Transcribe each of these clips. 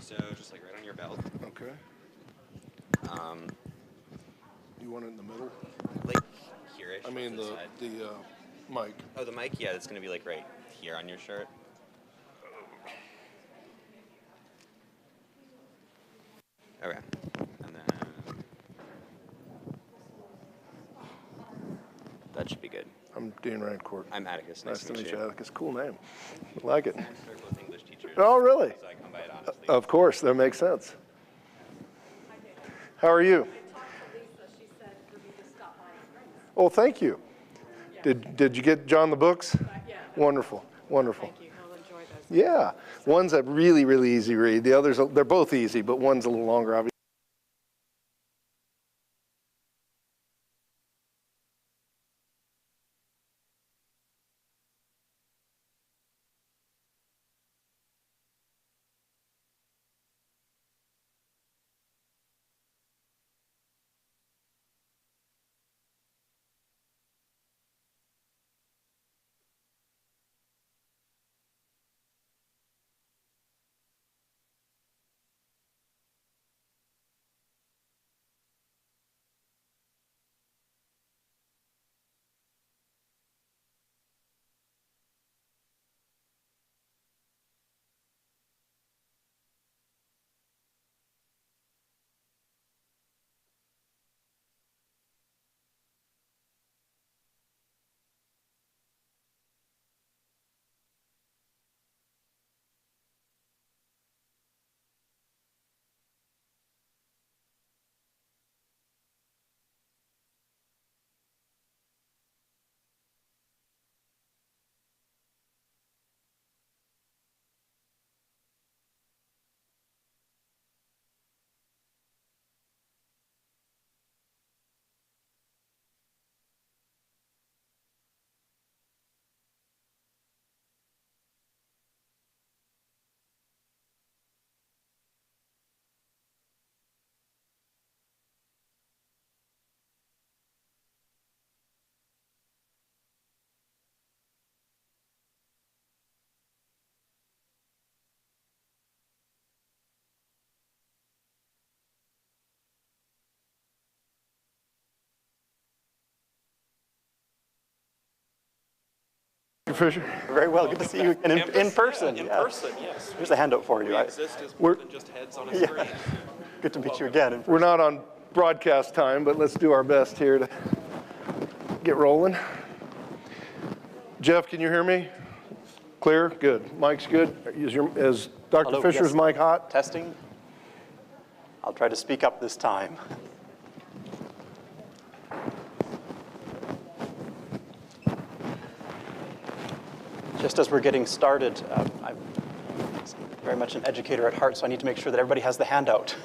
So just like right on your belt. Okay. You want it in the middle? Like here-ish. I mean the mic. Oh, the mic? Yeah, it's going to be like right here on your shirt. Okay. And then that should be good. I'm Dean Rancourt. I'm Atticus. Nice to meet you, Atticus. Cool name. I like it. I start both English teachers. Oh, really? So I come by it honestly. Of course, that makes sense. How are you? I talked to Lisa. She said for me to stop by. Oh, thank you. Did you get John the books? Yeah. Wonderful, wonderful. Thank you. I'll enjoy those. Yeah, one's a really, really easy read. The others, they're both easy, but one's a little longer, obviously. Fisher? Very well. Good to see you again in person. In yeah. person, yes. Here's a handout for you. We exist as more than just heads on a screen. Good to meet you again. We're not on broadcast time, but let's do our best here to get rolling. Jeff, can you hear me? Clear? Good. Mic's good? Is Dr. Hello, Fisher's yes. mic hot? Testing. I'll try to speak up this time. Just as we're getting started, I'm very much an educator at heart, so I need to make sure that everybody has the handout.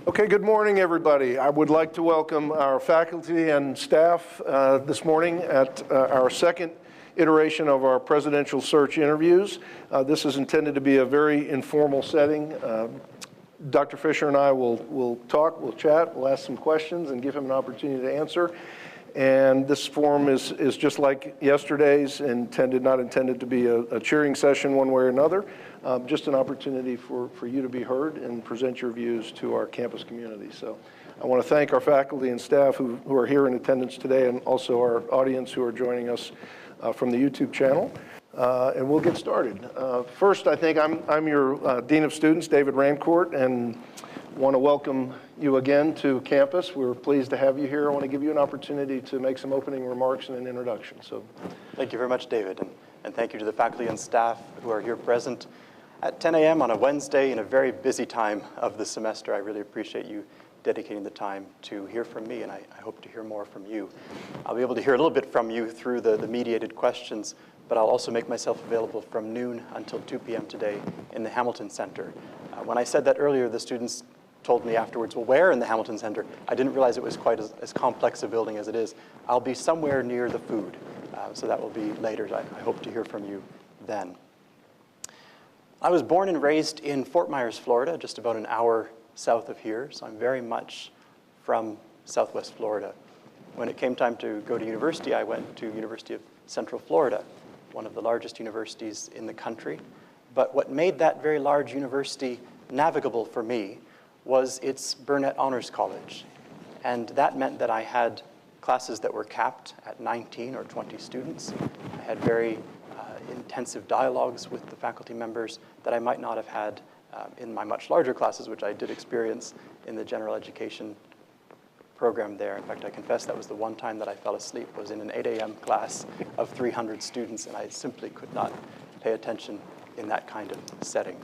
Okay, good morning, everybody. I would like to welcome our faculty and staff this morning at our second iteration of our presidential search interviews. This is intended to be a very informal setting. Dr. Fisher and I will talk, we'll chat, we'll ask some questions and give him an opportunity to answer. And this forum is just like yesterday's, not intended to be a cheering session one way or another, just an opportunity for you to be heard and present your views to our campus community. So I want to thank our faculty and staff who are here in attendance today, and also our audience who are joining us from the YouTube channel. And we'll get started. First, I think I'm your Dean of Students, David Rancourt, and want to welcome you again to campus. We're pleased to have you here. I want to give you an opportunity to make some opening remarks and an introduction. So, Thank you very much, David, and thank you to the faculty and staff who are here present at 10 a.m. on a Wednesday in a very busy time of the semester. I really appreciate you dedicating the time to hear from me, and I hope to hear more from you. I'll be able to hear a little bit from you through the mediated questions, but I'll also make myself available from noon until 2 p.m. today in the Hamilton Center. When I said that earlier, the students told me afterwards, well, where in the Hamilton Center? I didn't realize it was quite as complex a building as it is. I'll be somewhere near the food, so that will be later. I hope to hear from you then. I was born and raised in Fort Myers, Florida, just about an hour south of here, so I'm very much from Southwest Florida. When it came time to go to university, I went to University of Central Florida, one of the largest universities in the country. But what made that very large university navigable for me was its Burnett Honors College. And that meant that I had classes that were capped at 19 or 20 students. I had very intensive dialogues with the faculty members that I might not have had in my much larger classes, which I did experience in the general education program there. In fact, I confess that was the one time that I fell asleep, was in an 8 a.m. class of 300 students, and I simply could not pay attention in that kind of setting.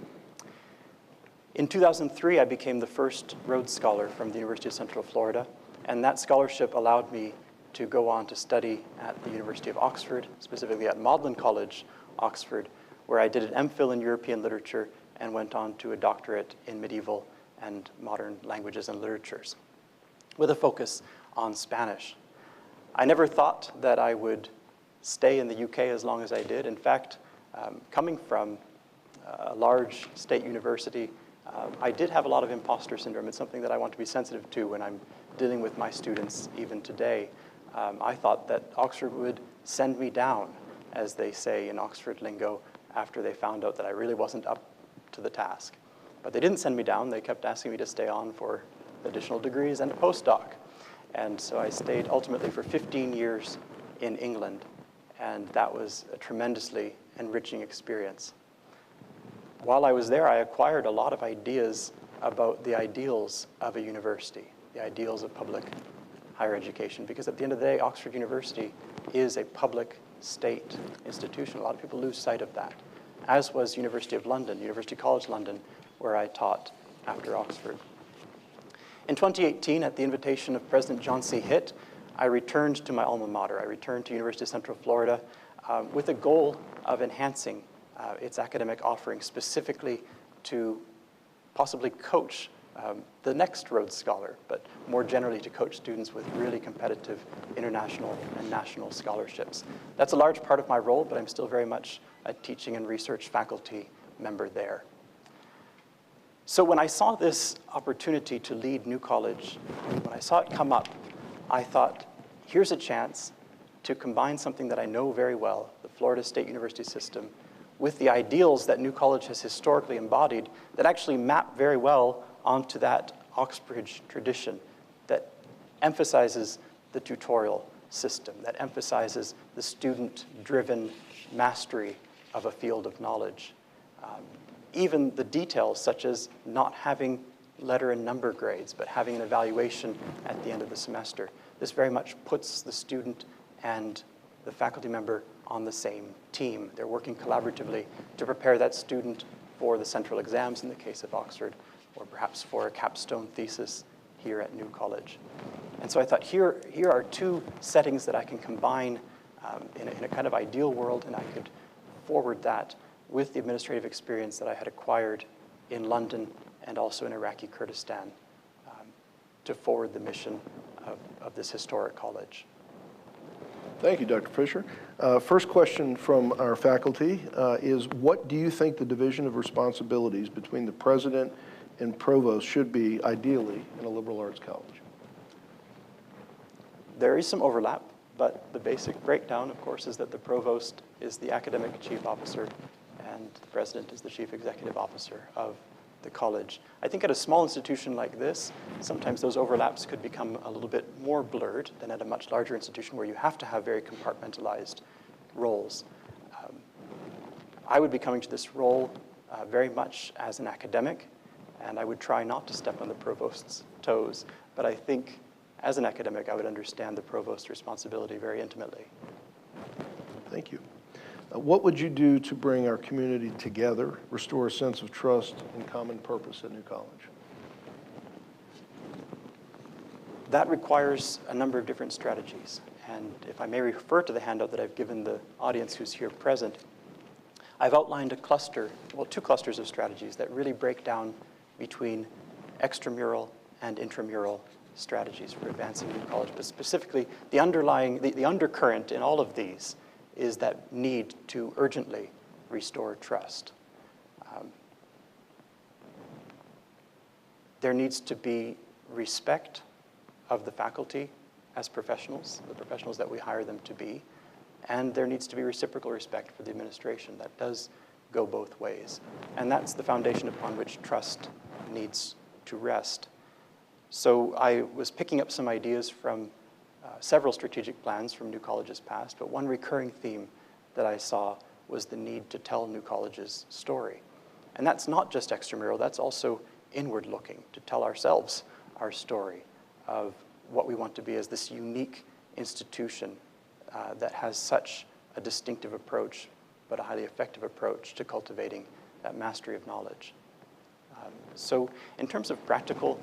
In 2003, I became the first Rhodes Scholar from the University of Central Florida, and that scholarship allowed me to go on to study at the University of Oxford, specifically at Magdalen College, Oxford, where I did an MPhil in European literature and went on to a doctorate in medieval and modern languages and literatures, with a focus on Spanish. I never thought that I would stay in the UK as long as I did. In fact, coming from a large state university, I did have a lot of imposter syndrome. It's something that I want to be sensitive to when I'm dealing with my students even today. I thought that Oxford would send me down, as they say in Oxford lingo, after they found out that I really wasn't up to the task. But they didn't send me down. They kept asking me to stay on for additional degrees and a postdoc. And so I stayed ultimately for 15 years in England, and that was a tremendously enriching experience. While I was there, I acquired a lot of ideas about the ideals of a university, the ideals of public higher education, because at the end of the day, Oxford University is a public state institution. A lot of people lose sight of that, as was University of London, University College London, where I taught after Oxford. In 2018, at the invitation of President John C. Hitt, I returned to my alma mater. I returned to University of Central Florida with a goal of enhancing its academic offering, specifically to possibly coach the next Rhodes Scholar, but more generally to coach students with really competitive international and national scholarships. That's a large part of my role, but I'm still very much a teaching and research faculty member there. So when I saw this opportunity to lead New College, when I saw it come up, I thought, here's a chance to combine something that I know very well, the Florida State University system, with the ideals that New College has historically embodied that actually map very well onto that Oxbridge tradition that emphasizes the tutorial system, that emphasizes the student-driven mastery of a field of knowledge. Even the details, such as not having letter and number grades, but having an evaluation at the end of the semester. This very much puts the student and the faculty member on the same team. They're working collaboratively to prepare that student for the central exams in the case of Oxford, or perhaps for a capstone thesis here at New College. And so I thought, here are two settings that I can combine in a kind of ideal world, and I could forward that with the administrative experience that I had acquired in London and also in Iraqi Kurdistan to forward the mission of this historic college. Thank you, Dr. Fisher. First question from our faculty is, what do you think the division of responsibilities between the president and provost should be ideally in a liberal arts college? There is some overlap, but the basic breakdown, of course, is that the provost is the academic chief officer and the president is the chief executive officer of the college. I think at a small institution like this, sometimes those overlaps could become a little bit more blurred than at a much larger institution where you have to have very compartmentalized roles. I would be coming to this role very much as an academic, and I would try not to step on the provost's toes, but I think as an academic, I would understand the provost's responsibility very intimately. Thank you. What would you do to bring our community together, restore a sense of trust and common purpose at New College? That requires a number of different strategies. And if I may refer to the handout that I've given the audience who's here present, I've outlined a cluster, well, two clusters of strategies that really break down between extramural and intramural strategies for advancing New College. But specifically, the undercurrent in all of these is that need to urgently restore trust. There needs to be respect of the faculty as professionals, the professionals that we hire them to be, and there needs to be reciprocal respect for the administration. That does go both ways. And that's the foundation upon which trust needs to rest. So I was picking up some ideas from several strategic plans from New College's past, but one recurring theme that I saw was the need to tell New College's story. And that's not just extramural, that's also inward looking, to tell ourselves our story of what we want to be as this unique institution that has such a distinctive approach, but a highly effective approach to cultivating that mastery of knowledge. So in terms of practical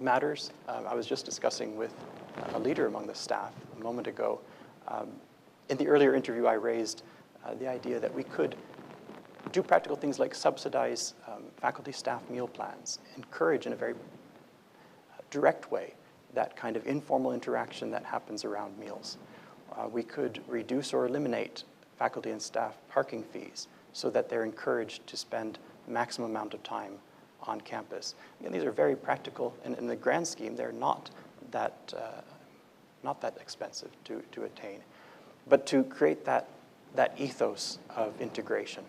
matters, I was just discussing with a leader among the staff a moment ago. In the earlier interview, I raised the idea that we could do practical things like subsidize faculty staff meal plans, encourage in a very direct way that kind of informal interaction that happens around meals. We could reduce or eliminate faculty and staff parking fees so that they're encouraged to spend the maximum amount of time on campus. Again, these are very practical, and in the grand scheme, they're not that expensive to attain. But to create that ethos of integration.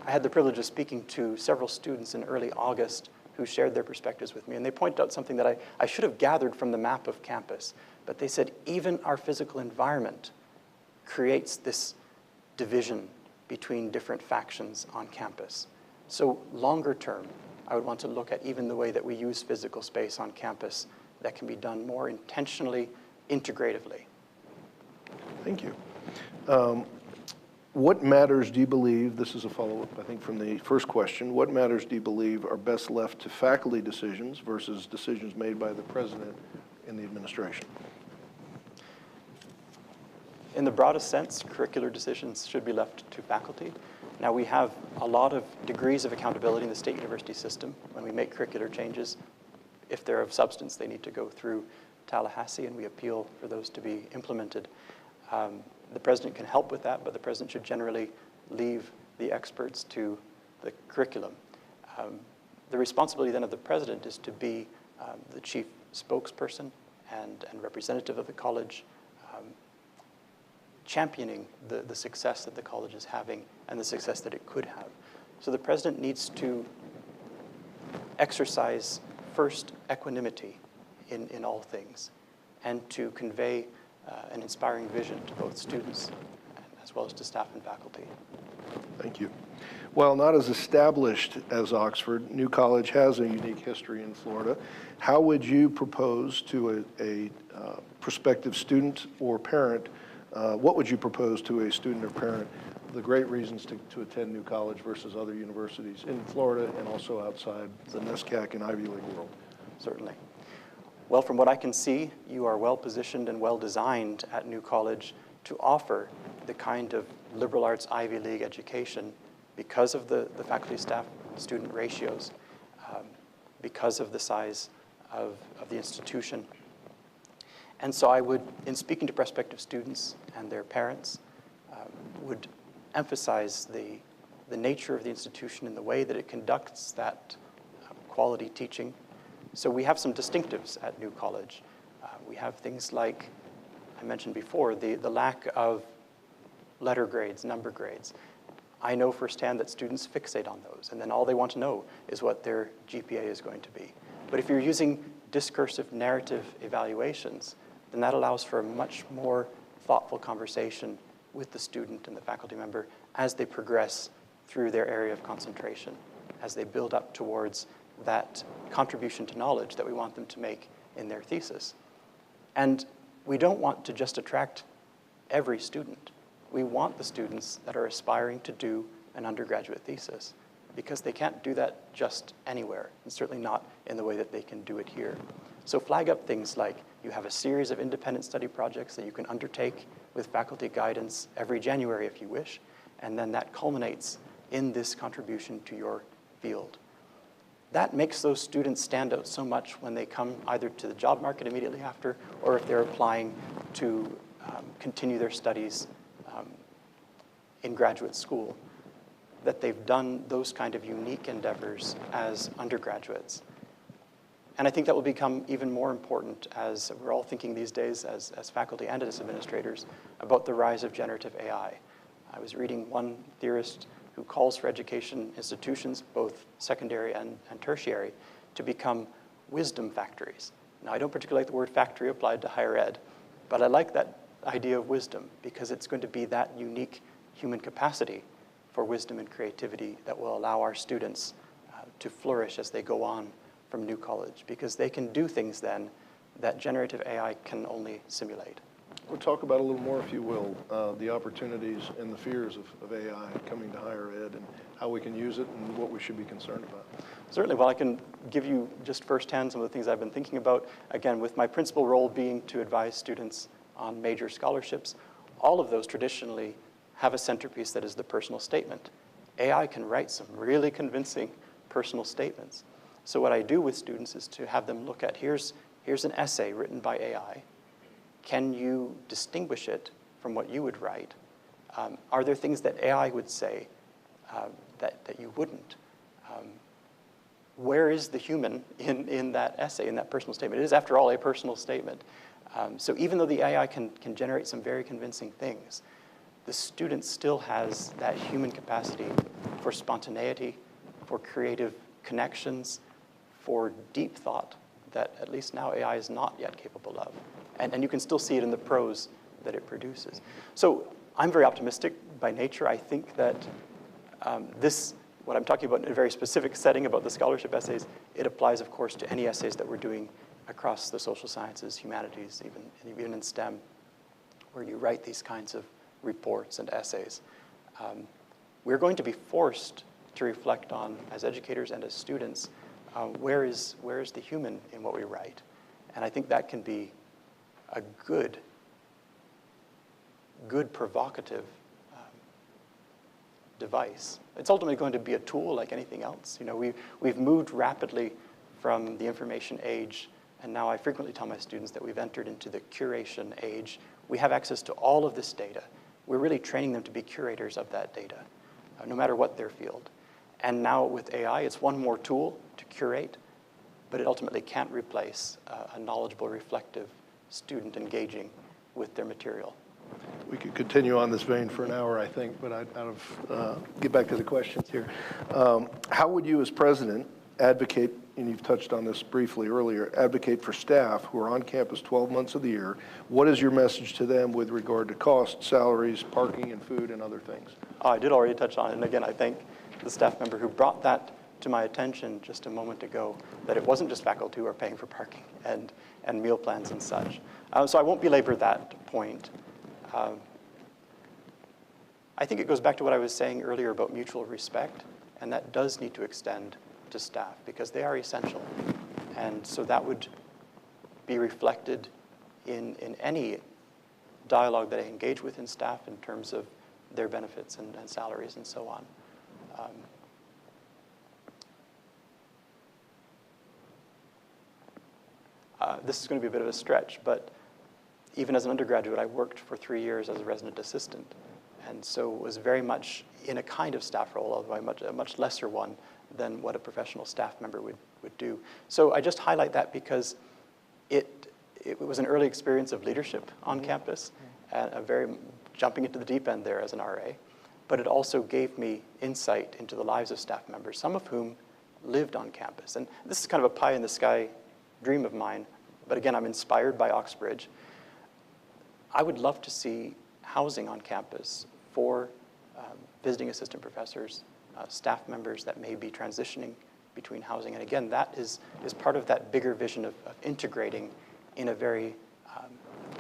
I had the privilege of speaking to several students in early August who shared their perspectives with me, and they pointed out something that I should have gathered from the map of campus, but they said even our physical environment creates this division between different factions on campus. So longer term, I would want to look at even the way that we use physical space on campus that can be done more intentionally, integratively. Thank you. What matters do you believe, this is a follow-up, I think, from the first question, what matters do you believe are best left to faculty decisions versus decisions made by the president in the administration? In the broadest sense, curricular decisions should be left to faculty. Now, we have a lot of degrees of accountability in the state university system. When we make curricular changes, if they're of substance, they need to go through Tallahassee, and we appeal for those to be implemented. The president can help with that, but the president should generally leave the experts to the curriculum. The responsibility then of the president is to be the chief spokesperson and representative of the college, championing the success that the college is having and the success that it could have. So the president needs to exercise first equanimity in all things and to convey an inspiring vision to both students as well as to staff and faculty. Thank you. Well, not as established as Oxford, New College has a unique history in Florida. How would you propose to a prospective student or parent, what would you propose to a student or parent, the great reasons to attend New College versus other universities in Florida and also outside the NESCAC and Ivy League world? Certainly. Well, from what I can see, you are well positioned and well designed at New College to offer the kind of liberal arts Ivy League education because of the faculty, staff, student ratios, because of the size of the institution. And so I would, in speaking to prospective students and their parents, would emphasize the nature of the institution and the way that it conducts that quality teaching. So we have some distinctives at New College. We have things like, I mentioned before, the lack of letter grades, number grades. I know firsthand that students fixate on those, and then all they want to know is what their GPA is going to be. But if you're using discursive narrative evaluations, then that allows for a much more thoughtful conversation with the student and the faculty member as they progress through their area of concentration, as they build up towards that contribution to knowledge that we want them to make in their thesis. And we don't want to just attract every student. We want the students that are aspiring to do an undergraduate thesis because they can't do that just anywhere, and certainly not in the way that they can do it here. So flag up things like you have a series of independent study projects that you can undertake with faculty guidance every January if you wish, and then that culminates in this contribution to your field. That makes those students stand out so much when they come either to the job market immediately after or if they're applying to continue their studies in graduate school, that they've done those kind of unique endeavors as undergraduates. And I think that will become even more important as we're all thinking these days as faculty and as administrators about the rise of generative AI. I was reading one theorist who calls for education institutions, both secondary and tertiary, to become wisdom factories. Now, I don't particularly like the word factory applied to higher ed, but I like that idea of wisdom because it's going to be that unique human capacity for wisdom and creativity that will allow our students to flourish as they go on from New College, because they can do things then that generative AI can only simulate. We'll talk about a little more, if you will, the opportunities and the fears of AI coming to higher ed and how we can use it and what we should be concerned about. Certainly. Well, I can give you just firsthand some of the things I've been thinking about. Again, with my principal role being to advise students on major scholarships, all of those traditionally have a centerpiece that is the personal statement. AI can write some really convincing personal statements. So what I do with students is to have them look at, here's an essay written by AI. Can you distinguish it from what you would write? Are there things that AI would say that you wouldn't? Where is the human in that essay, in that personal statement? It is, after all, a personal statement. So even though the AI can generate some very convincing things, the student still has that human capacity for spontaneity, for creative connections, for deep thought that at least now AI is not yet capable of. And you can still see it in the prose that it produces. So I'm very optimistic by nature. I think that what I'm talking about in a very specific setting about the scholarship essays, it applies, of course, to any essays that we're doing across the social sciences, humanities, even in STEM, where you write these kinds of reports and essays. We're going to be forced to reflect on, as educators and as students, where is the human in what we write? And I think that can be a good provocative device. It's ultimately going to be a tool like anything else. You know, we've moved rapidly from the information age, and now I frequently tell my students that we've entered into the curation age. We have access to all of this data. We're really training them to be curators of that data, no matter what their field. And now with AI, it's one more tool to curate, but it ultimately can't replace a knowledgeable, reflective student engaging with their material. We could continue on this vein for an hour, I think, but I'd get back to the questions here. How would you, as president, advocate, and you've touched on this briefly earlier, advocate for staff who are on campus 12 months of the year? What is your message to them with regard to cost, salaries, parking, and food, and other things? I did already touch on it, and again, I thank the staff member who brought that to my attention just a moment ago, that it wasn't just faculty who are paying for parking and meal plans and such. So I won't belabor that point. I think it goes back to what I was saying earlier about mutual respect, and that does need to extend to staff because they are essential. And so that would be reflected in any dialogue that I engage with in staff in terms of their benefits and salaries and so on. This is going to be a bit of a stretch, but even as an undergraduate, I worked for 3 years as a resident assistant, and so was very much in a kind of staff role, although a much lesser one than what a professional staff member would do. So I just highlight that because it was an early experience of leadership on campus, and a very jumping into the deep end there as an RA, but it also gave me insight into the lives of staff members, some of whom lived on campus. And this is kind of a pie-in-the-sky dream of mine, but again, I'm inspired by Oxbridge. I would love to see housing on campus for visiting assistant professors, staff members that may be transitioning between housing. And again, that is part of that bigger vision of integrating in a very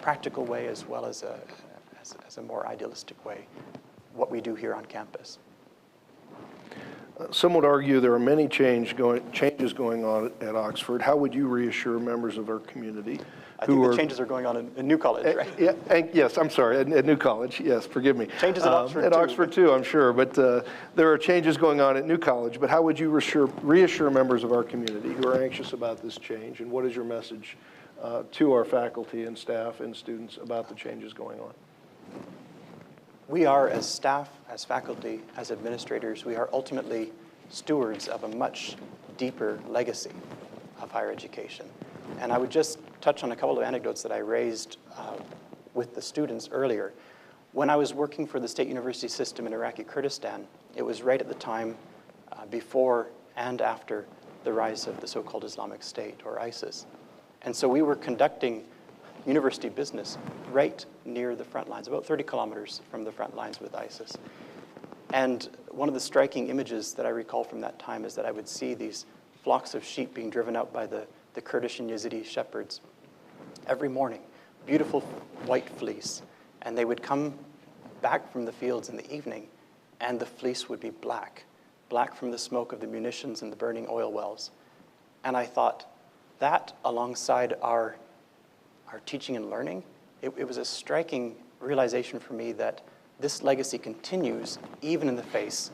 practical way as well as a more idealistic way what we do here on campus. Some would argue there are many changes going on at Oxford. How would you reassure members of our community? I think the changes are going on in New College, right? Yes, I'm sorry, at New College, yes, forgive me. Changes at Oxford, too. At Oxford, too, I'm sure, but there are changes going on at New College, but how would you reassure members of our community who are anxious about this change, and what is your message to our faculty and staff and students about the changes going on? We are, as staff, as faculty, as administrators, we are ultimately stewards of a much deeper legacy of higher education. And I would just touch on a couple of anecdotes that I raised with the students earlier. When I was working for the state university system in Iraqi Kurdistan, it was right at the time before and after the rise of the so-called Islamic State, or ISIS. And so we were conducting university business right near the front lines, about 30 kilometers from the front lines with ISIS. And one of the striking images that I recall from that time is that I would see these flocks of sheep being driven out by the Kurdish and Yazidi shepherds every morning, beautiful white fleece. And they would come back from the fields in the evening, and the fleece would be black, black from the smoke of the munitions and the burning oil wells. And I thought, that alongside our teaching and learning, it was a striking realization for me that this legacy continues even in the face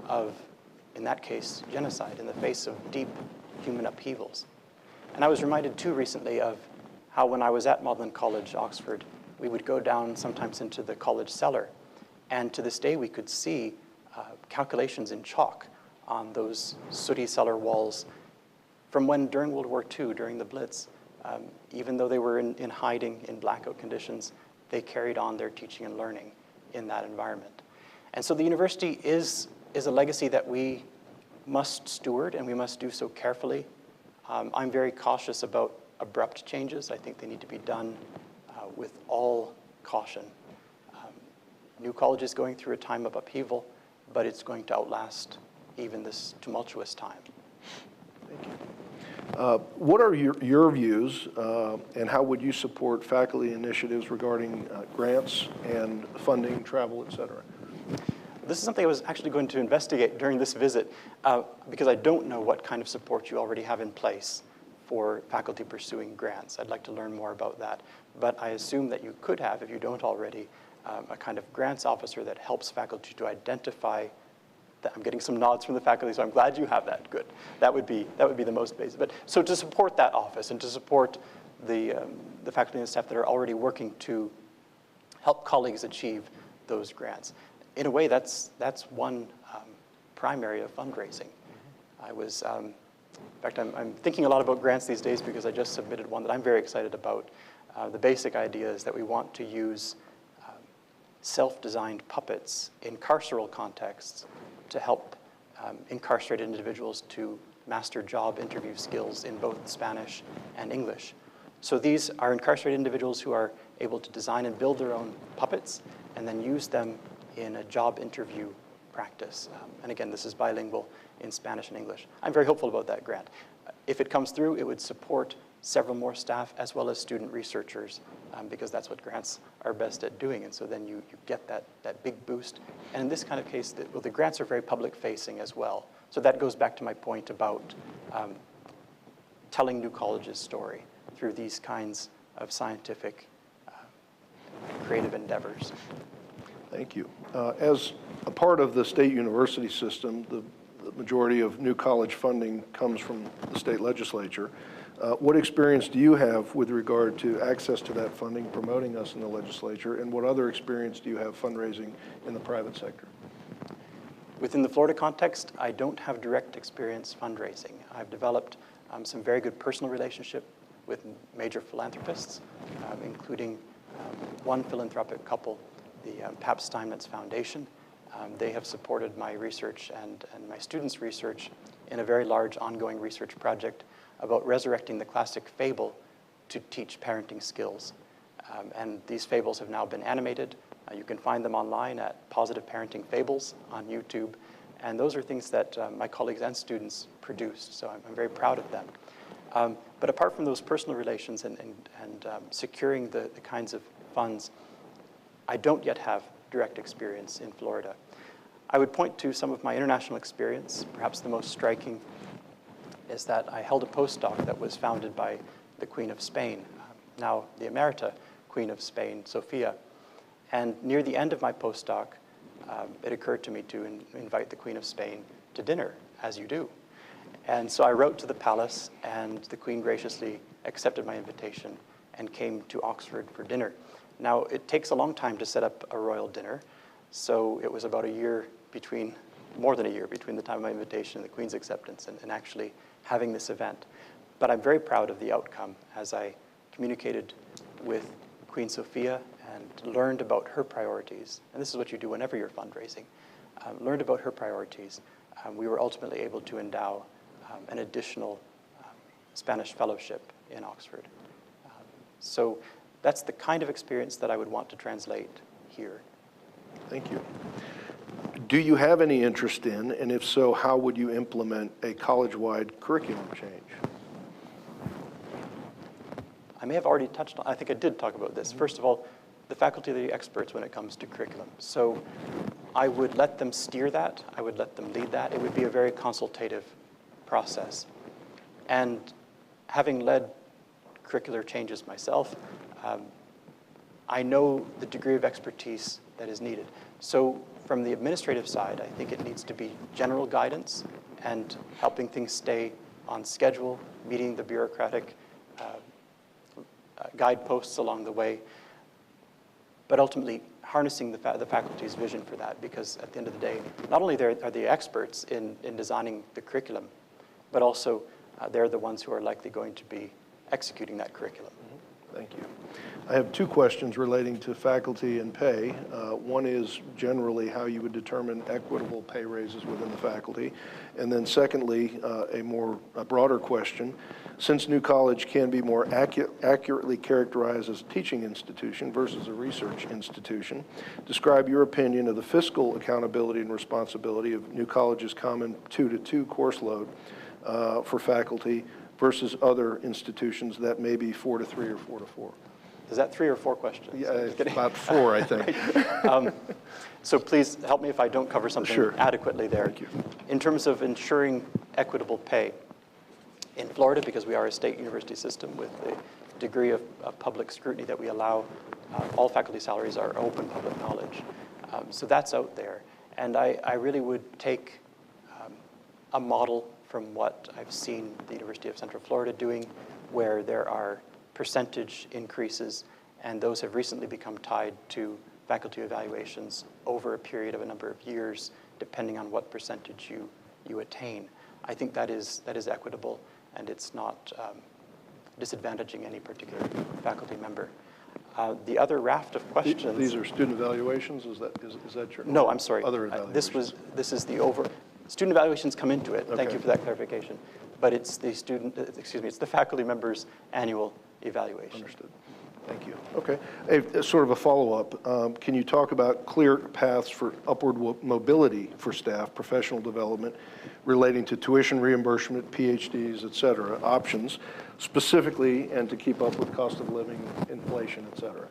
of, in that case, genocide, in the face of deep human upheavals. And I was reminded too recently of how when I was at Magdalen College, Oxford, we would go down sometimes into the college cellar, and to this day we could see calculations in chalk on those sooty cellar walls from when, during World War II, during the Blitz, even though they were in hiding in blackout conditions, they carried on their teaching and learning in that environment. And so the university is a legacy that we must steward, and we must do so carefully. I'm very cautious about abrupt changes. I think they need to be done with all caution. New College is going through a time of upheaval, but it's going to outlast even this tumultuous time. Thank you. What are your views, and how would you support faculty initiatives regarding grants and funding, travel, et cetera? This is something I was actually going to investigate during this visit because I don't know what kind of support you already have in place for faculty pursuing grants. I'd like to learn more about that. But I assume that you could have, if you don't already, a kind of grants officer that helps faculty to identify that. I'm getting some nods from the faculty, so I'm glad you have that. Good. That would be the most basic. But so to support that office and to support the faculty and staff that are already working to help colleagues achieve those grants. In a way, that's one prime area of fundraising. I was, in fact, I'm thinking a lot about grants these days because I just submitted one that I'm very excited about. The basic idea is that we want to use self-designed puppets in carceral contexts to help incarcerated individuals to master job interview skills in both Spanish and English. So these are incarcerated individuals who are able to design and build their own puppets and then use them in a job interview practice. And again, this is bilingual in Spanish and English. I'm very hopeful about that grant. If it comes through, it would support several more staff as well as student researchers because that's what grants are best at doing. And so then you get that big boost. And in this kind of case, the grants are very public facing as well. So that goes back to my point about telling New College's story through these kinds of scientific, creative endeavors. Thank you. As a part of the state university system, the majority of New College funding comes from the state legislature. What experience do you have with regard to access to that funding, promoting us in the legislature, and what other experience do you have fundraising in the private sector? Within the Florida context, I don't have direct experience fundraising. I've developed some very good personal relationship with major philanthropists, including one philanthropic couple, the Pap Steinmetz Foundation. They have supported my research and my students' research in a very large ongoing research project about resurrecting the classic fable to teach parenting skills. And these fables have now been animated. You can find them online at Positive Parenting Fables on YouTube. And those are things that my colleagues and students produced, so I'm very proud of them. But apart from those personal relations and securing the kinds of funds, I don't yet have direct experience in Florida. I would point to some of my international experience. Perhaps the most striking is that I held a postdoc that was founded by the Queen of Spain, now the Emerita Queen of Spain, Sofia. And near the end of my postdoc, it occurred to me to invite the Queen of Spain to dinner, as you do. And so I wrote to the palace, and the Queen graciously accepted my invitation and came to Oxford for dinner. Now, it takes a long time to set up a royal dinner, so it was about more than a year between the time of my invitation and the Queen's acceptance and actually having this event. But I'm very proud of the outcome as I communicated with Queen Sophia and learned about her priorities. And this is what you do whenever you're fundraising. Learned about her priorities. We were ultimately able to endow an additional Spanish fellowship in Oxford. So that's the kind of experience that I would want to translate here. Thank you. Do you have any interest in, and if so, how would you implement a college-wide curriculum change? I may have already touched on, I think I did talk about this. First of all, the faculty are the experts when it comes to curriculum. So I would let them steer that. I would let them lead that. It would be a very consultative process. And having led curricular changes myself, I know the degree of expertise that is needed. So from the administrative side, I think it needs to be general guidance and helping things stay on schedule, meeting the bureaucratic guideposts along the way, but ultimately harnessing the faculty's vision for that, because at the end of the day, not only are they experts in designing the curriculum, but also they're the ones who are likely going to be executing that curriculum. Thank you. I have two questions relating to faculty and pay. One is generally how you would determine equitable pay raises within the faculty. And then secondly, a broader question. Since New College can be more accurately characterized as a teaching institution versus a research institution, describe your opinion of the fiscal accountability and responsibility of New College's common 2-to-2 course load for faculty versus other institutions that may be 4-to-3 or 4-to-4. Is that 3 or 4 questions? Yeah, it's about 4, I think. So please help me if I don't cover something Sure. adequately there. Thank you. In terms of ensuring equitable pay, in Florida, because we are a state university system with the degree of public scrutiny that we allow, all faculty salaries are open public knowledge. So that's out there. And I really would take a model from what I've seen the University of Central Florida doing, where there are percentage increases, and those have recently become tied to faculty evaluations over a period of a number of years, depending on what percentage you attain. I think that is equitable, and it's not disadvantaging any particular faculty member. The other raft of questions. These are student evaluations. Is that your? No, I'm sorry. Other evaluations. This is the student evaluations come into it. Thank Okay. you for that clarification. But it's the it's the faculty members' annual evaluation. Understood. Thank you. Okay. Sort of a follow-up. Can you talk about clear paths for upward mobility for staff, professional development relating to tuition reimbursement, PhDs, et cetera, options specifically, and to keep up with cost of living, inflation, et cetera?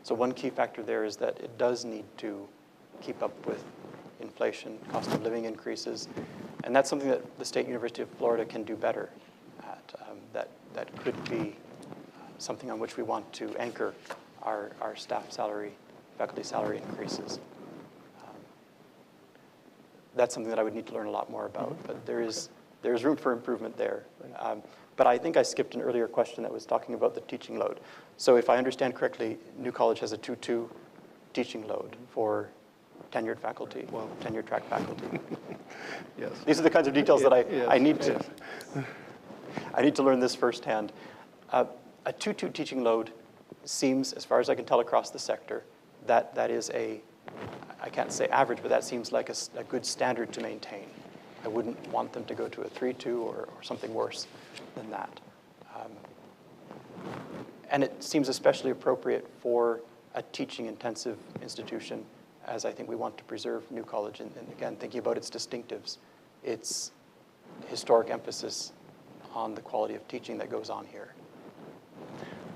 So one key factor there is that it does need to keep up with inflation, cost of living increases, and that's something that the State University of Florida can do better at. That could be something on which we want to anchor our staff salary, faculty salary increases. That's something that I would need to learn a lot more about, but there's room for improvement there. But I think I skipped an earlier question that was talking about the teaching load. So if I understand correctly, New College has a 2-2 teaching load for tenured faculty, tenured track faculty. Yes. These are the kinds of details that I need to. Yes. I need to learn this firsthand. A 2-2 teaching load seems, as far as I can tell across the sector, that is I can't say average, but that seems like a good standard to maintain. I wouldn't want them to go to a 3-2 or something worse than that. And it seems especially appropriate for a teaching-intensive institution, as I think we want to preserve New College, and again, thinking about its distinctives, its historic emphasis on the quality of teaching that goes on here.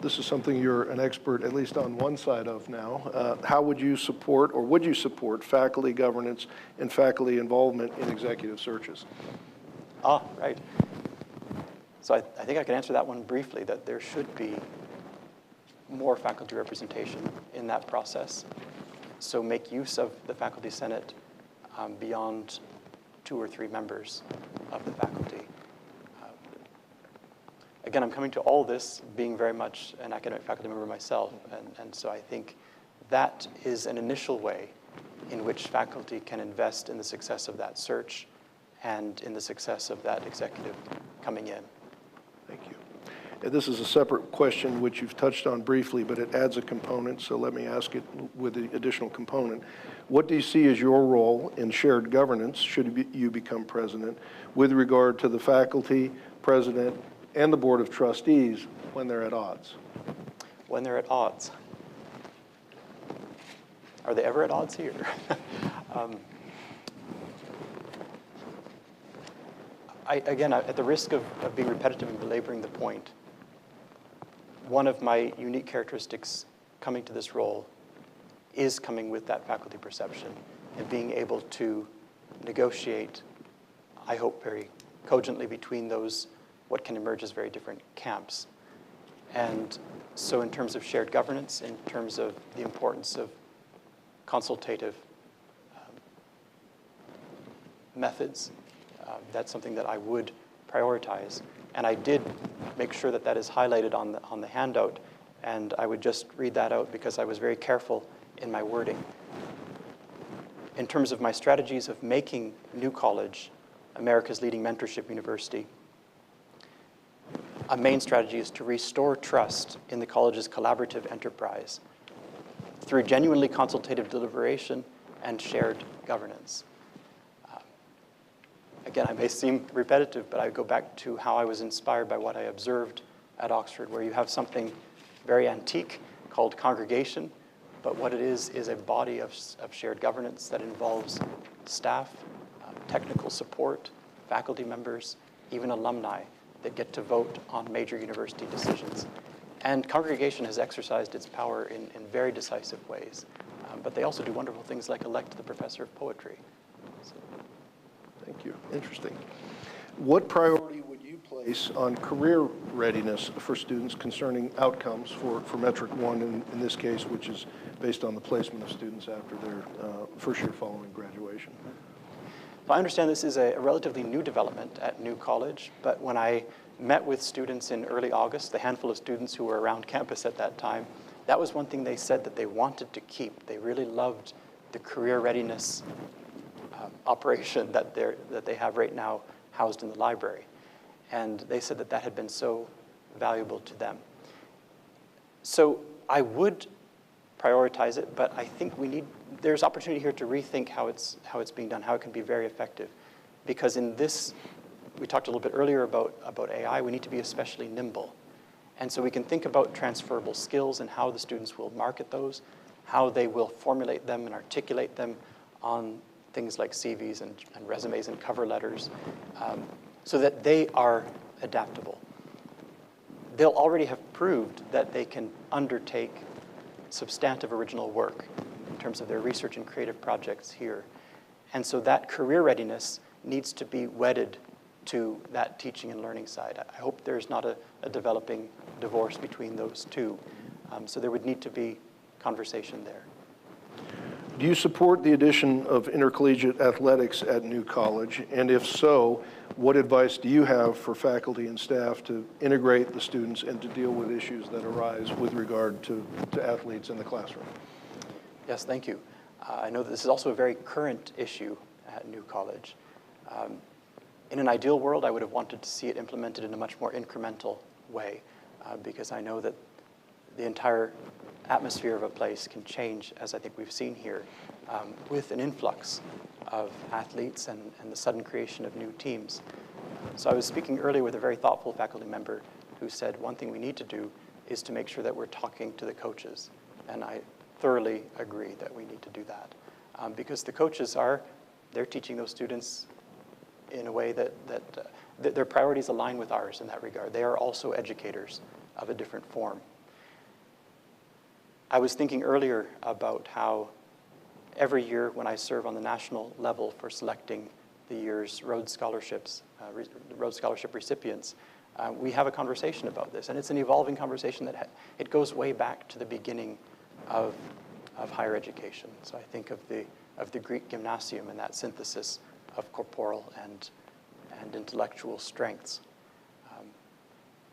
This is something you're an expert, at least on one side of now. How would you support, or would you support, faculty governance and faculty involvement in executive searches? Right. So I think I can answer that one briefly, that there should be more faculty representation in that process. So make use of the Faculty Senate beyond 2 or 3 members of the faculty. Again, I'm coming to all this being very much an academic faculty member myself, and so I think that is an initial way in which faculty can invest in the success of that search and in the success of that executive coming in. Thank you. And this is a separate question which you've touched on briefly, but it adds a component, so let me ask it with the additional component. What do you see as your role in shared governance, should you become president, with regard to the faculty, president, and the Board of Trustees when they're at odds? When they're at odds. Are they ever at odds here? Again, at the risk of being repetitive and belaboring the point, one of my unique characteristics coming to this role is coming with that faculty perception and being able to negotiate, I hope very cogently, between those what can emerge as very different camps. And so in terms of shared governance, in terms of the importance of consultative methods, that's something that I would prioritize. And I did make sure that that is highlighted on the handout, and I would just read that out because I was very careful in my wording. In terms of my strategies of making New College America's leading mentorship university, a main strategy is to restore trust in the college's collaborative enterprise through genuinely consultative deliberation and shared governance. Again, I may seem repetitive, but I go back to how I was inspired by what I observed at Oxford, where you have something very antique called congregation, but what it is a body of shared governance that involves staff, technical support, faculty members, even alumni that get to vote on major university decisions. And congregation has exercised its power in very decisive ways, but they also do wonderful things like elect the professor of poetry. So. Thank you. Interesting. What priority would you place on career readiness for students concerning outcomes for Metric 1 in this case, which is based on the placement of students after their first year following graduation? I understand this is a relatively new development at New College, but when I met with students in early August, the handful of students who were around campus at that time, that was one thing they said that they wanted to keep. They really loved the career readiness operation that they have right now housed in the library. And they said that that had been so valuable to them. So I would prioritize it, but I think there's opportunity here to rethink how it's being done, how it can be very effective. Because in this, we talked a little bit earlier about AI, we need to be especially nimble. And so we can think about transferable skills and how the students will market those, how they will formulate them and articulate them on things like CVs and resumes and cover letters, so that they are adaptable. They'll already have proved that they can undertake substantive original work in terms of their research and creative projects here. And so that career readiness needs to be wedded to that teaching and learning side. I hope there's not a developing divorce between those two. So there would need to be conversation there. Do you support the addition of intercollegiate athletics at New College? And if so, what advice do you have for faculty and staff to integrate the students and to deal with issues that arise with regard to athletes in the classroom? Yes, thank you. I know that this is also a very current issue at New College. In an ideal world, I would have wanted to see it implemented in a much more incremental way, because I know that the entire atmosphere of a place can change, as I think we've seen here, with an influx of athletes and the sudden creation of new teams. So I was speaking earlier with a very thoughtful faculty member who said one thing we need to do is to make sure that we're talking to the coaches. And I thoroughly agree that we need to do that. Because the coaches they're teaching those students in a way that their priorities align with ours in that regard. They are also educators of a different form. I was thinking earlier about how every year when I serve on the national level for selecting the year's Rhodes Scholarships, Rhodes Scholarship recipients, we have a conversation about this. And it's an evolving conversation that it goes way back to the beginning of higher education. So I think of the Greek gymnasium and that synthesis of corporal and intellectual strengths.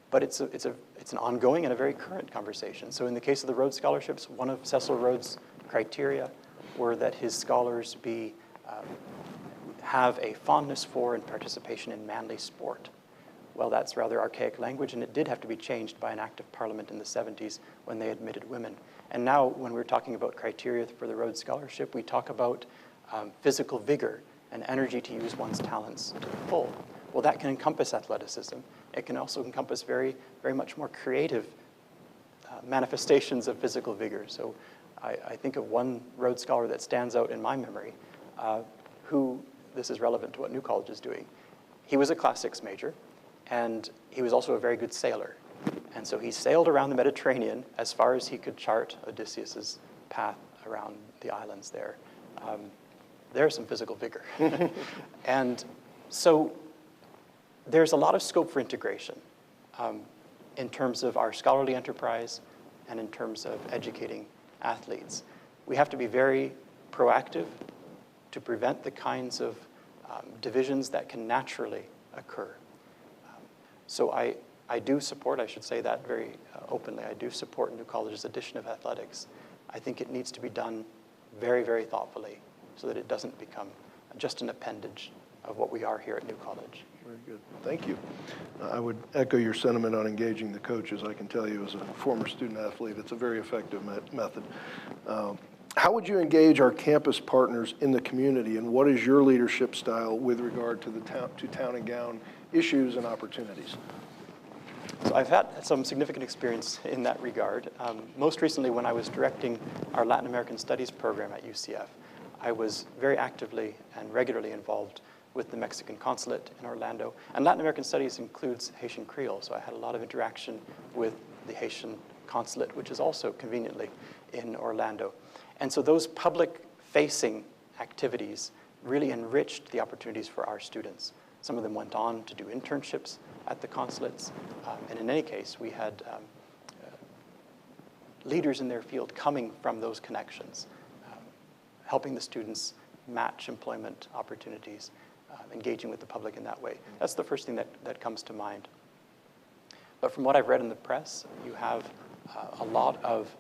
But it's an ongoing and a very current conversation. So in the case of the Rhodes Scholarships, one of Cecil Rhodes' criteria were that his scholars have a fondness for and participation in manly sport. Well, that's rather archaic language, and it did have to be changed by an act of Parliament in the 70s when they admitted women. And now, when we're talking about criteria for the Rhodes Scholarship, we talk about physical vigor and energy to use one's talents to the full. Well, that can encompass athleticism. It can also encompass very, very much more creative manifestations of physical vigor. So I think of one Rhodes Scholar that stands out in my memory, who, this is relevant to what New College is doing. He was a Class 6 major, and he was also a very good sailor. And so he sailed around the Mediterranean as far as he could chart Odysseus's path around the islands there. There's some physical vigor. And so there's a lot of scope for integration in terms of our scholarly enterprise and in terms of educating athletes. We have to be very proactive to prevent the kinds of divisions that can naturally occur. So I do support, I should say that very openly, I do support New College's addition of athletics. I think it needs to be done very, very thoughtfully so that it doesn't become just an appendage of what we are here at New College. Very good. Thank you. I would echo your sentiment on engaging the coaches. I can tell you as a former student athlete, it's a very effective method. How would you engage our campus partners in the community, and what is your leadership style with regard to the town and gown issues and opportunities? So I've had some significant experience in that regard. Most recently, when I was directing our Latin American Studies program at UCF, I was very actively and regularly involved with the Mexican consulate in Orlando. And Latin American Studies includes Haitian Creole, so I had a lot of interaction with the Haitian consulate, which is also conveniently in Orlando. And so those public-facing activities really enriched the opportunities for our students. Some of them went on to do internships at the consulates, and in any case, we had leaders in their field coming from those connections, helping the students match employment opportunities, engaging with the public in that way. That's the first thing that comes to mind. But from what I've read in the press, you have a lot of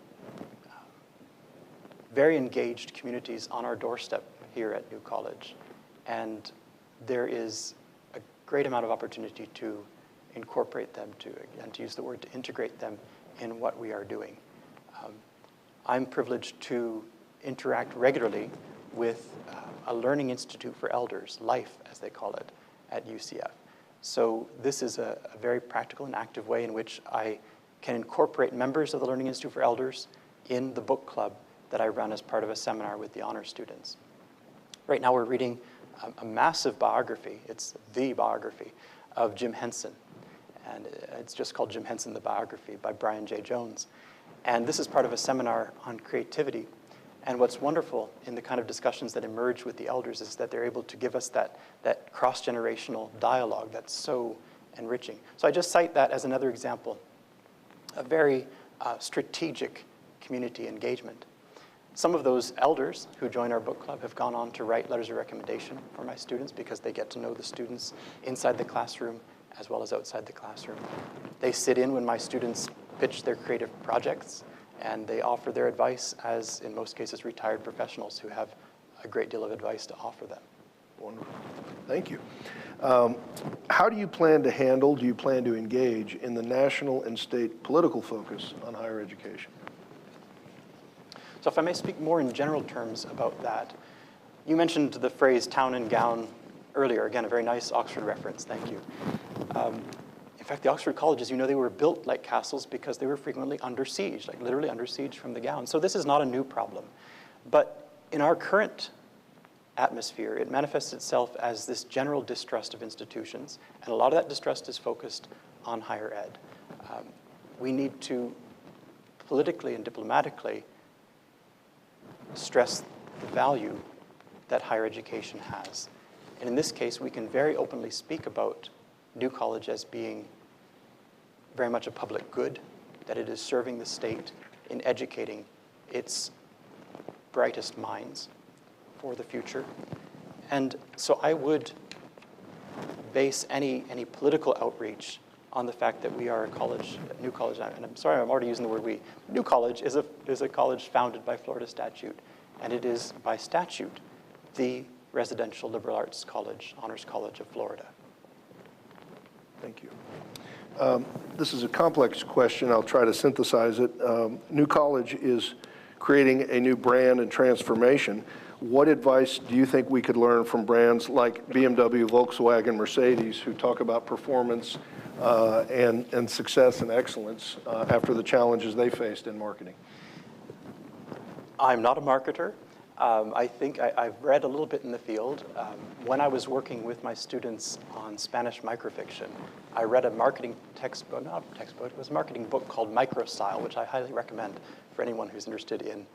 very engaged communities on our doorstep here at New College. And there is a great amount of opportunity to incorporate them, and to use the word, to integrate them in what we are doing. I'm privileged to interact regularly with a Learning Institute for Elders, LIFE as they call it, at UCF. So this is a very practical and active way in which I can incorporate members of the Learning Institute for Elders in the book club that I run as part of a seminar with the honor students. Right now we're reading a massive biography, it's the biography, of Jim Henson. And it's just called Jim Henson, the Biography by Brian J. Jones. And this is part of a seminar on creativity. And what's wonderful in the kind of discussions that emerge with the elders is that they're able to give us that cross-generational dialogue that's so enriching. So I just cite that as another example, a very strategic community engagement. Some of those elders who join our book club have gone on to write letters of recommendation for my students because they get to know the students inside the classroom as well as outside the classroom. They sit in when my students pitch their creative projects, and they offer their advice as, in most cases, retired professionals who have a great deal of advice to offer them. Wonderful. Thank you. How do you plan to engage in the national and state political focus on higher education? So if I may speak more in general terms about that, you mentioned the phrase town and gown earlier. Again, a very nice Oxford reference, thank you. In fact, the Oxford colleges, they were built like castles because they were frequently under siege, like literally under siege from the gown. So this is not a new problem. But in our current atmosphere, it manifests itself as this general distrust of institutions, and a lot of that distrust is focused on higher ed. We need to politically and diplomatically stress the value that higher education has. And in this case, we can very openly speak about New College as being very much a public good, that it is serving the state in educating its brightest minds for the future. And so I would base any political outreach on the fact that we are a college, New College, and I'm sorry, I'm already using the word we. New College is a college founded by Florida statute, and it is by statute the Residential Liberal Arts College, Honors College of Florida. Thank you. This is a complex question. I'll try to synthesize it. New College is creating a new brand and transformation. What advice do you think we could learn from brands like BMW, Volkswagen, Mercedes, who talk about performance and success and excellence after the challenges they faced in marketing? I'm not a marketer. I think I've read a little bit in the field. When I was working with my students on Spanish microfiction, I read a marketing textbook, not a textbook, it was a marketing book called Microstyle, which I highly recommend for anyone who's interested in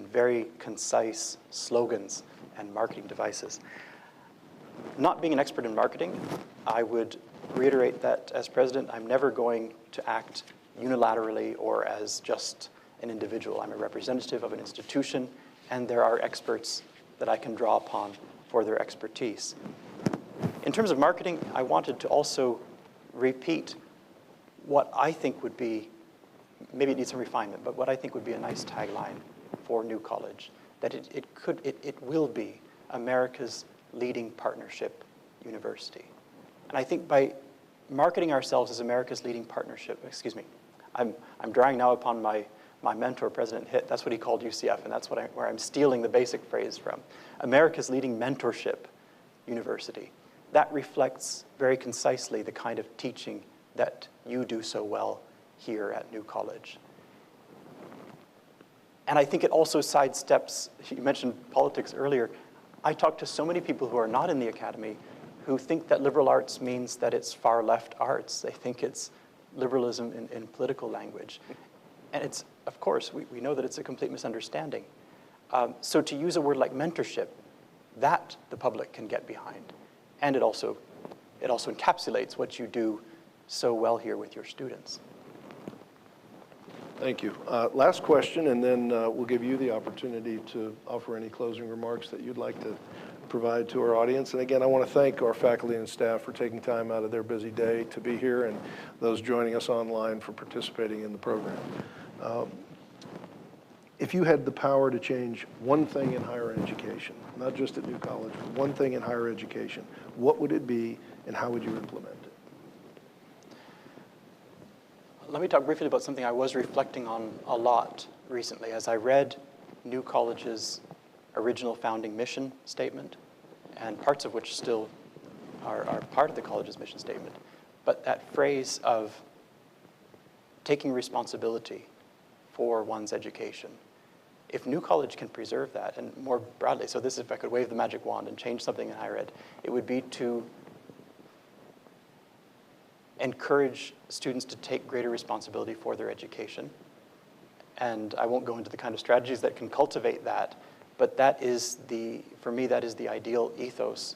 very concise slogans and marketing devices. Not being an expert in marketing, I would reiterate that as president, I'm never going to act unilaterally or as just an individual. I'm a representative of an institution, and there are experts that I can draw upon for their expertise. In terms of marketing, I wanted to also repeat what I think would be, maybe it needs some refinement, but what I think would be a nice tagline for New College, that it will be America's leading partnership university. And I think by marketing ourselves as America's leading partnership, excuse me, I'm drawing now upon my mentor, President Hitt. That's what he called UCF, and that's where I'm stealing the basic phrase from. America's leading mentorship university. That reflects very concisely the kind of teaching that you do so well here at New College. And I think it also sidesteps, you mentioned politics earlier. I talk to so many people who are not in the academy who think that liberal arts means that it's far left arts. They think it's liberalism in political language. And it's, of course, we know that it's a complete misunderstanding. So to use a word like mentorship, that the public can get behind. And it also encapsulates what you do so well here with your students. Thank you. Last question, and then we'll give you the opportunity to offer any closing remarks that you'd like to provide to our audience. And again, I want to thank our faculty and staff for taking time out of their busy day to be here, and those joining us online for participating in the program. If you had the power to change one thing in higher education, not just at New College, but one thing in higher education, what would it be, and how would you implement it? Let me talk briefly about something I was reflecting on a lot recently as I read New College's original founding mission statement, and parts of which still are part of the college's mission statement. But that phrase of taking responsibility for one's education. If New College can preserve that, and more broadly, so this, if I could wave the magic wand and change something in higher ed, it would be to encourage students to take greater responsibility for their education. And I won't go into the kind of strategies that can cultivate that, but that is for me, that is the ideal ethos.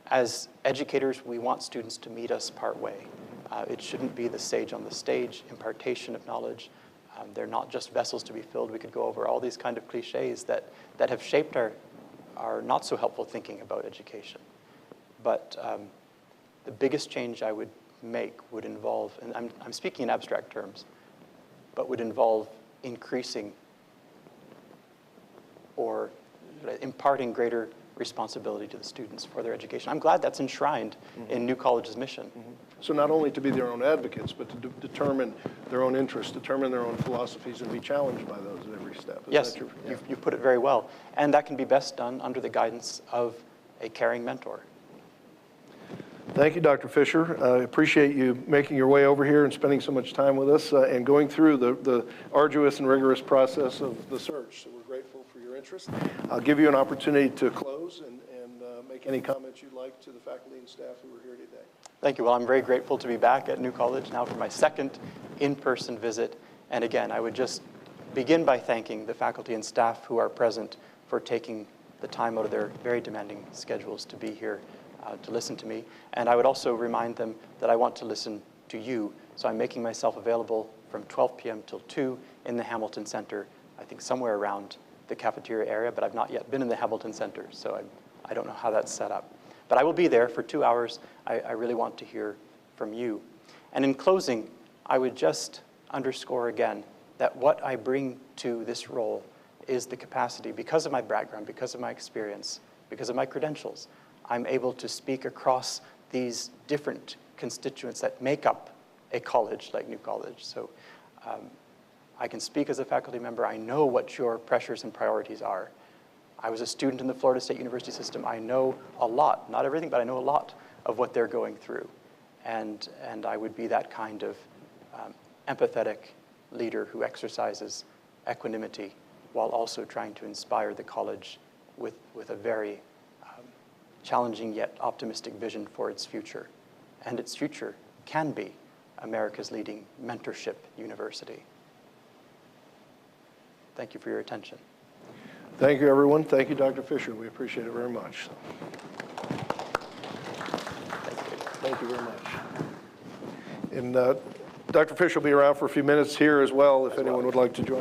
As educators, we want students to meet us partway. It shouldn't be the sage on the stage, impartation of knowledge. They're not just vessels to be filled. We could go over all these kind of cliches that have shaped our not so helpful thinking about education. But the biggest change I would make would involve, and I'm speaking in abstract terms, but would involve increasing or imparting greater responsibility to the students for their education. I'm glad that's enshrined in New College's mission. So not only to be their own advocates, but to determine their own interests, determine their own philosophies, and be challenged by those at every step. Yes, you put it very well. And that can be best done under the guidance of a caring mentor. Thank you, Dr. Fisher. I appreciate you making your way over here and spending so much time with us and going through the arduous and rigorous process of the search. So we're grateful for your interest. I'll give you an opportunity to close and make any comments you'd like to the faculty and staff who are here today. Thank you. Well, I'm very grateful to be back at New College now for my second in-person visit. And again, I would just begin by thanking the faculty and staff who are present for taking the time out of their very demanding schedules to be here to listen to me. And I would also remind them that I want to listen to you. So I'm making myself available from 12 p.m. till 2 in the Hamilton Center, I think somewhere around the cafeteria area, but I've not yet been in the Hamilton Center, so I don't know how that's set up. But I will be there for 2 hours. I really want to hear from you. And in closing, I would just underscore again that what I bring to this role is the capacity, because of my background, because of my experience, because of my credentials. I'm able to speak across these different constituents that make up a college like New College. So I can speak as a faculty member. I know what your pressures and priorities are. I was a student in the Florida State University system. I know a lot, not everything, but I know a lot of what they're going through. And I would be that kind of empathetic leader who exercises equanimity while also trying to inspire the college with a very challenging yet optimistic vision for its future. And its future can be America's leading mentorship university. Thank you for your attention. Thank you, everyone. Thank you, Dr. Fisher. We appreciate it very much. Thank you very much. And Dr. Fisher will be around for a few minutes here as well if anyone would like to join.